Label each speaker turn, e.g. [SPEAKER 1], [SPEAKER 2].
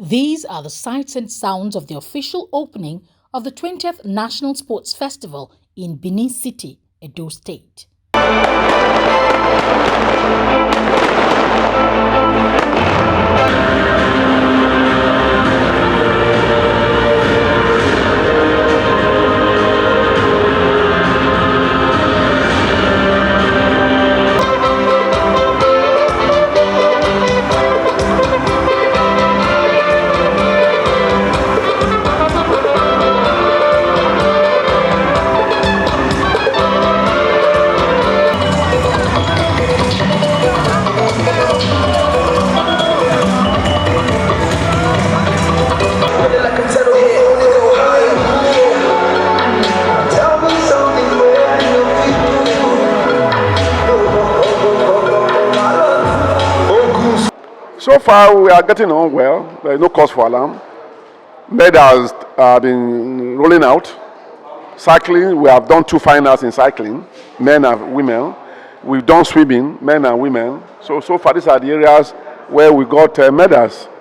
[SPEAKER 1] These are the sights and sounds of the official opening of the 20th National Sports Festival in Benin City, Edo State.
[SPEAKER 2] So far, we are getting on well. There is no cause for alarm. Medals have been rolling out. Cycling, we have done 2 finals in cycling, men and women. We've done swimming, men and women. So far, these are the areas where we got medals.